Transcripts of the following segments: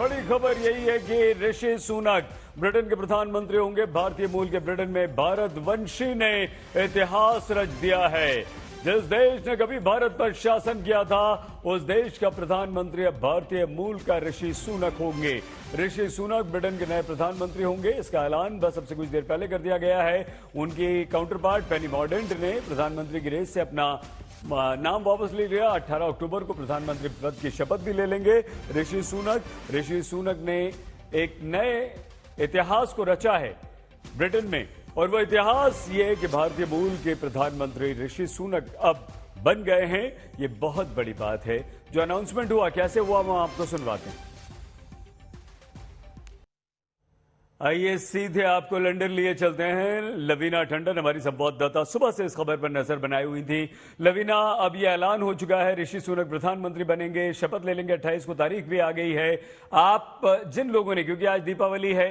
बड़ी खबर यही है कि ऋषि सुनक ब्रिटेन के प्रधानमंत्री होंगे। भारतीय मूल के ब्रिटेन में भारतवंशी ने इतिहास रच दिया है। जिस देश ने कभी भारत पर शासन किया था, उस देश का प्रधानमंत्री अब भारतीय मूल का ऋषि सुनक होंगे। ऋषि सुनक ब्रिटेन के नए प्रधानमंत्री होंगे। इसका ऐलान बस अब से कुछ देर पहले कर दिया गया है। उनकी काउंटरपार्ट पेनी मॉर्डेंट ने प्रधानमंत्री की रेस से अपना नाम वापस ले लिया। 18 अक्टूबर को प्रधानमंत्री पद की शपथ भी ले लेंगे ऋषि सुनक ने एक नए इतिहास को रचा है ब्रिटेन में, और वो इतिहास ये है कि भारतीय मूल के प्रधानमंत्री ऋषि सुनक अब बन गए हैं। ये बहुत बड़ी बात है। जो अनाउंसमेंट हुआ, कैसे हुआ, वो आपको सुनवाते हैं। आइए सीधे आपको लंदन लिए चलते हैं। लवीना टंडन हमारी संवाददाता सुबह से इस खबर पर नजर बनाई हुई थी। लवीना, अब यह ऐलान हो चुका है, ऋषि सुनक प्रधानमंत्री बनेंगे, शपथ ले लेंगे। 28 को तारीख भी आ गई है। आप जिन लोगों ने, क्योंकि आज दीपावली है,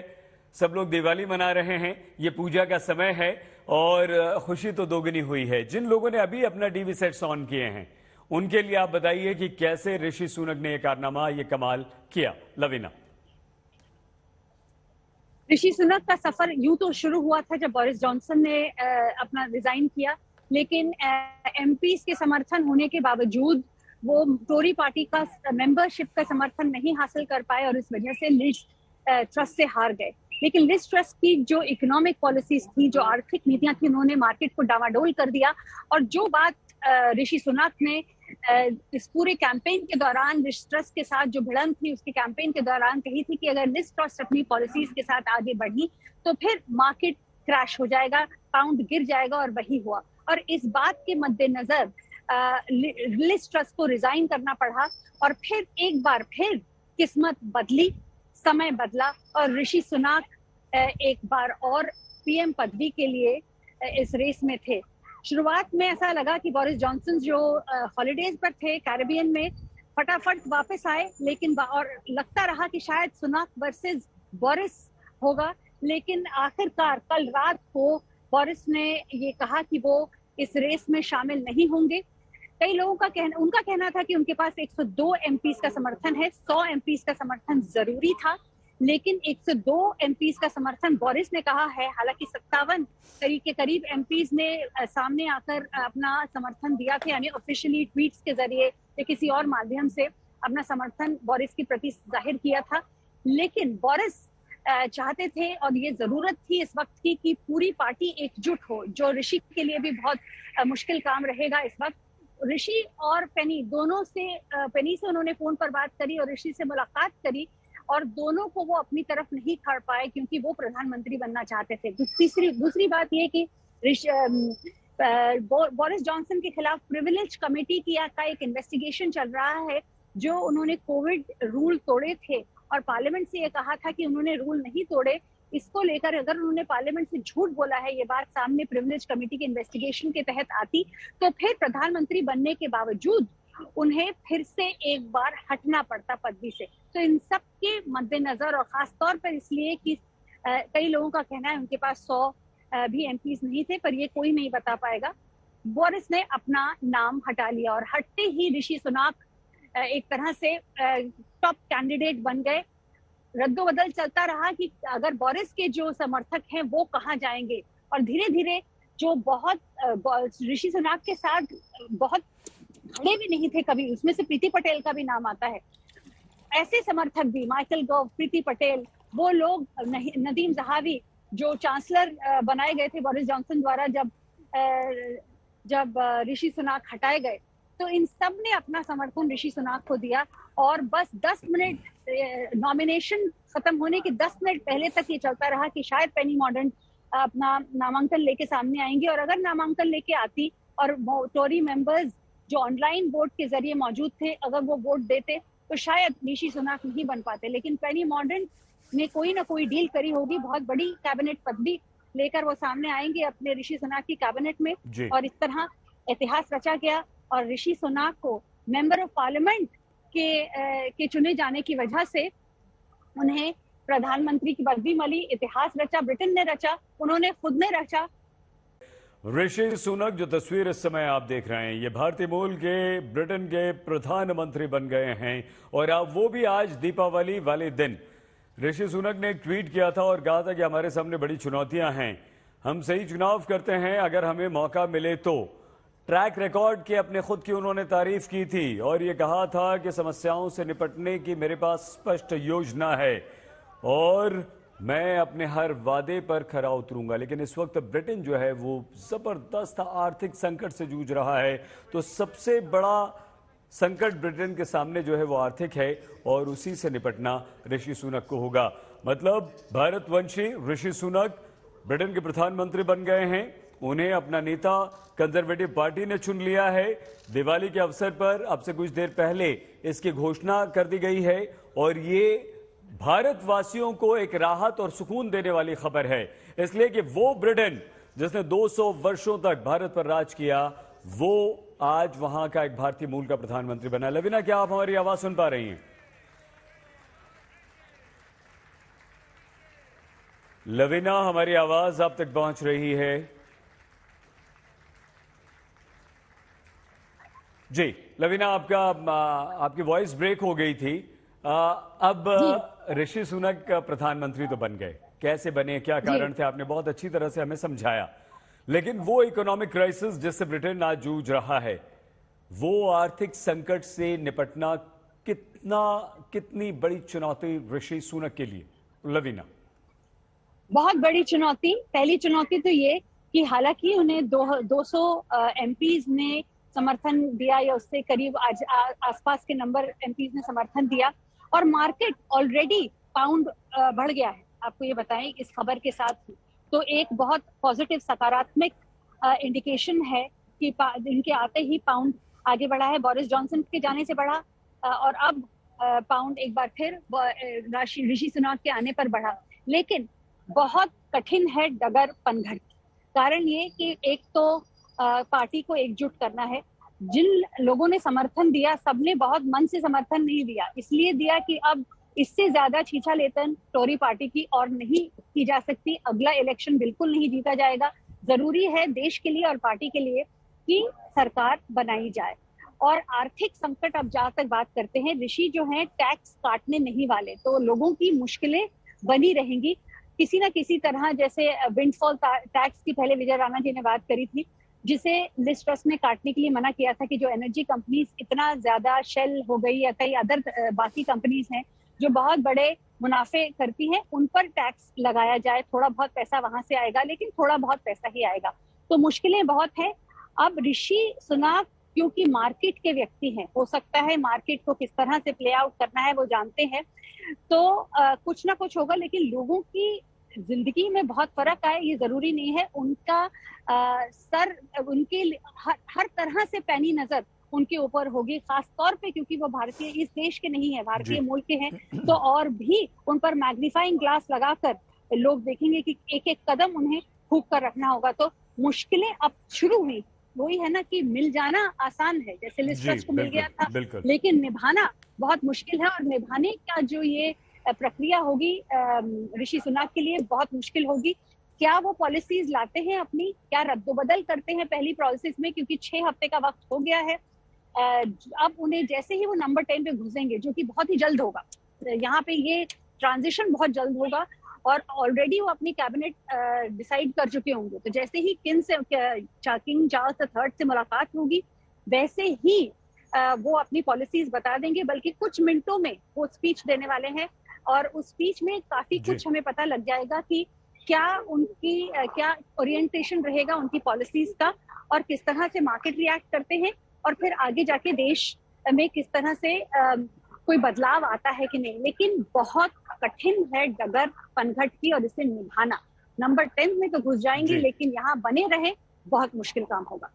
सब लोग दिवाली मना रहे हैं, ये पूजा का समय है और खुशी तो दोगुनी हुई है। जिन लोगों ने अभी अपना टीवी सेट्स ऑन किए हैं, उनके लिए आप बताइए कि कैसे ऋषि सुनक ने यह कारनामा, ये कमाल किया। लवीना। ऋषि सुनक का सफर यूं तो शुरू हुआ था जब बोरिस जॉनसन ने अपना रिजाइन किया, लेकिन एमपीज के समर्थन होने के बावजूद वो टोरी पार्टी का मेंबरशिप का समर्थन नहीं हासिल कर पाए और इस वजह से लिज ट्रस्ट से हार गए। लेकिन लिज ट्रस्ट की जो इकोनॉमिक पॉलिसीज थी, जो आर्थिक नीतियां थी, उन्होंने मार्केट को डामाडोल कर दिया। और जो बात ऋषि सुनक ने इस पूरे कैंपेन के दौरान लिज ट्रस्ट के साथ जो भिड़ंत थी, उसके कैंपेन के दौरान कही थी कि अगर लिज ट्रस्ट अपनी पॉलिसीज के साथ आगे बढ़ी तो फिर मार्केट क्रैश हो जाएगा, पाउंड गिर जाएगा, और वही हुआ। और इस बात के मद्देनजर लिज ट्रस्ट को रिजाइन करना पड़ा और फिर एक बार फिर किस्मत बदली, समय बदला और ऋषि सुनक एक बार और पीएम पदवी के लिए इस रेस में थे। शुरुआत में ऐसा लगा कि बोरिस जॉनसन जो हॉलीडेज पर थे कैरेबियन में, फटाफट वापस आए, लेकिन और लगता रहा कि शायद सुनक वर्सेस बोरिस होगा। लेकिन आखिरकार कल रात को बोरिस ने ये कहा कि वो इस रेस में शामिल नहीं होंगे। कई लोगों का उनका कहना था कि उनके पास 102 एमपीज का समर्थन है, 100 एमपीज का समर्थन जरूरी था, लेकिन 102 एमपीज का समर्थन बोरिस ने कहा है। हालांकि 57 के करीब एमपीज ने सामने आकर अपना समर्थन दिया था, यानी ऑफिशियली ट्वीट्स के जरिए या किसी और माध्यम से अपना समर्थन बोरिस के प्रति जाहिर किया था। लेकिन बोरिस चाहते थे और ये जरूरत थी इस वक्त की कि पूरी पार्टी एकजुट हो, जो ऋषि के लिए भी बहुत मुश्किल काम रहेगा इस वक्त। ऋषि और पेनी दोनों से, पेनी से उन्होंने फोन पर बात करी और ऋषि से मुलाकात करी, और दोनों को वो अपनी तरफ नहीं खड़ पाए क्योंकि वो प्रधानमंत्री बनना चाहते थे। दूसरी बात ये कि बोरिस जॉनसन के खिलाफ प्रिविलेज कमेटी का एक इन्वेस्टिगेशन चल रहा है, जो उन्होंने कोविड रूल तोड़े थे और पार्लियामेंट से ये कहा था कि उन्होंने रूल नहीं तोड़े। इसको लेकर अगर उन्होंने पार्लियामेंट से झूठ बोला है, ये बात सामने प्रिविलेज कमेटी के इन्वेस्टिगेशन के तहत आती, तो फिर प्रधानमंत्री बनने के बावजूद उन्हें फिर से एक बार हटना पड़ता पदवी से। तो इन सब के मद्देनजर, और खासतौर पर इसलिए कि कई लोगों का कहना है उनके पास 100 भी एमपीज नहीं थे, पर ये कोई नहीं बता पाएगा, बोरिस ने अपना नाम हटा लिया और हटते ही ऋषि सुनक एक तरह से टॉप कैंडिडेट बन गए। रद्दोबदल चलता रहा कि अगर बोरिस के जो समर्थक हैं वो कहाँ जाएंगे, और धीरे धीरे जो बहुत ऋषि सुनक के साथ बहुत खड़े भी नहीं थे कभी, उसमें से प्रीति पटेल का भी नाम आता है, ऐसे समर्थक भी, माइकल गॉव, प्रीति पटेल, वो लोग, नदीम जहावी जो चांसलर बनाए गए थे बोरिस जॉनसन द्वारा जब ऋषि सुनक हटाए गए, तो इन सब ने अपना समर्थन ऋषि सुनक को दिया। और बस 10 मिनट, नॉमिनेशन खत्म होने के 10 मिनट पहले तक ये चलता रहा कि शायद पेनी मॉर्डेंट अपना नामांकन लेके सामने आएंगे, और अगर नामांकन लेके आती और टोरी मेंबर्स जो ऑनलाइन वोट के जरिए मौजूद थे, अगर वो वोट देते तो शायद ऋषि सुनक नहीं बन पाते। लेकिन पेनी मॉर्डेंट ने कोई ना कोई डील करी होगी, बहुत बड़ी कैबिनेट पदवी लेकर वो सामने आएंगे अपने ऋषि सुनक की कैबिनेट में, और इस तरह इतिहास रचा गया। और ऋषि सुनक को मेंबर ऑफ पार्लियामेंट के चुने जाने की वजह से उन्हें प्रधानमंत्री की पदवी मिली। इतिहास रचा, ब्रिटेन ने रचा, उन्होंने खुद ने रचा। ऋषि सुनक जो तस्वीर इस समय आप देख रहे हैं, ये भारतीय मूल के ब्रिटेन के प्रधानमंत्री बन गए हैं और अब वो भी आज दीपावली वाले दिन। ऋषि सुनक ने एक ट्वीट किया था और कहा था कि हमारे सामने बड़ी चुनौतियां हैं, हम सही चुनाव करते हैं अगर हमें मौका मिले तो। ट्रैक रिकॉर्ड की अपने खुद की उन्होंने तारीफ की थी और ये कहा था कि समस्याओं से निपटने की मेरे पास स्पष्ट योजना है और मैं अपने हर वादे पर खरा उतरूंगा। लेकिन इस वक्त ब्रिटेन जो है वो जबरदस्त आर्थिक संकट से जूझ रहा है, तो सबसे बड़ा संकट ब्रिटेन के सामने जो है वो आर्थिक है और उसी से निपटना ऋषि सुनक को होगा। मतलब भारतवंशी ऋषि सुनक ब्रिटेन के प्रधानमंत्री बन गए हैं, उन्हें अपना नेता कंजर्वेटिव पार्टी ने चुन लिया है। दिवाली के अवसर पर अब से कुछ देर पहले इसकी घोषणा कर दी गई है और ये भारतवासियों को एक राहत और सुकून देने वाली खबर है, इसलिए कि वो ब्रिटेन जिसने 200 वर्षों तक भारत पर राज किया, वो आज वहां का एक भारतीय मूल का प्रधानमंत्री बना। लवीना, क्या आप हमारी आवाज सुन पा रही हैं? लवीना, हमारी आवाज आप तक पहुंच रही है? जी लवीना, आपकी वॉइस ब्रेक हो गई थी। अब ऋषि सुनक प्रधानमंत्री तो बन गए, कैसे बने, क्या कारण थे, आपने बहुत अच्छी तरह से हमें समझाया। लेकिन वो इकोनॉमिक क्राइसिस जिससे ब्रिटेन आज जूझ रहा है, वो आर्थिक संकट से निपटना कितनी बड़ी चुनौती ऋषि सुनक के लिए? लवीना, बहुत बड़ी चुनौती। पहली चुनौती तो ये कि हालांकि उन्हें 200 एमपीज ने समर्थन दिया या उससे करीब आज आसपास के नंबर एमपीज ने समर्थन दिया और मार्केट ऑलरेडी पाउंड बढ़ गया है। आपको ये बताएं इस खबर के साथ ही, तो एक बहुत पॉजिटिव सकारात्मक इंडिकेशन है कि इनके आते ही पाउंड आगे बढ़ा है, बोरिस जॉनसन के जाने से बढ़ा और अब पाउंड एक बार फिर ऋषि सुनक के आने पर बढ़ा। लेकिन बहुत कठिन है डगर पनघट। कारण ये कि एक तो पार्टी को एकजुट करना है। जिन लोगों ने समर्थन दिया, सबने बहुत मन से समर्थन नहीं दिया, इसलिए दिया कि अब इससे ज्यादा छीछालेतन टोरी पार्टी की और नहीं की जा सकती। अगला इलेक्शन बिल्कुल नहीं जीता जाएगा। जरूरी है देश के लिए और पार्टी के लिए कि सरकार बनाई जाए। और आर्थिक संकट, अब जहां तक बात करते हैं, ऋषि जो है टैक्स काटने नहीं वाले, तो लोगों की मुश्किलें बनी रहेंगी किसी ना किसी तरह। जैसे विंडफॉल टैक्स की पहले विजय राणा जी ने बात करी थी, जिसे लिज ट्रस्ट ने काटने के लिए मना किया था कि जो एनर्जी कंपनीज इतना ज्यादा, शेल हो गई या कई अदर बाकी कंपनीज हैं जो बहुत बड़े मुनाफे करती हैं, उन पर टैक्स लगाया जाए। थोड़ा बहुत पैसा वहां से आएगा, लेकिन थोड़ा बहुत पैसा ही आएगा। तो मुश्किलें बहुत हैं। अब ऋषि सुनक क्योंकि मार्केट के व्यक्ति हैं, हो सकता है मार्केट को किस तरह से प्ले आउट करना है वो जानते हैं, तो कुछ ना कुछ होगा। लेकिन लोगों की जिंदगी में बहुत फर्क आए ये जरूरी नहीं है। उनका सर, उनके हर तरह से पैनी नजर उनके ऊपर होगी, खास तौर पे क्योंकि वो भारतीय इस देश के नहीं है, भारतीय मूल के हैं। तो और भी उन पर मैग्नीफाइंग ग्लास लगाकर लोग देखेंगे कि एक एक कदम उन्हें फूंक कर रखना होगा। तो मुश्किलें अब शुरू हुई। वही है ना कि मिल जाना आसान है, जैसे लिज ट्रस्ट को मिल गया था, लेकिन निभाना बहुत मुश्किल है। और निभाने का जो ये प्रक्रिया होगी ऋषि सुनक के लिए बहुत मुश्किल होगी। क्या वो पॉलिसीज लाते हैं अपनी, क्या रद्दोबदल करते हैं पहली पॉलिसीज में, क्योंकि 6 हफ्ते का वक्त हो गया है। अब उन्हें जैसे ही वो नंबर 10 पे घुसेंगे, जो कि बहुत ही जल्द होगा, यहाँ पे ये ट्रांजिशन बहुत जल्द होगा और ऑलरेडी वो अपनी कैबिनेट डिसाइड कर चुके होंगे। तो जैसे ही किंग चार्ल्स III से मुलाकात होगी, वैसे ही वो अपनी पॉलिसीज बता देंगे। बल्कि कुछ मिनटों में वो स्पीच देने वाले हैं और उस स्पीच में काफी कुछ हमें पता लग जाएगा कि क्या उनकी क्या ओरिएंटेशन रहेगा उनकी पॉलिसीज का और किस तरह से मार्केट रिएक्ट करते हैं और फिर आगे जाके देश में किस तरह से कोई बदलाव आता है कि नहीं। लेकिन बहुत कठिन है डगर पनघट की और इसे निभाना। नंबर 10 में तो घुस जाएंगे, लेकिन यहाँ बने रहे बहुत मुश्किल काम होगा।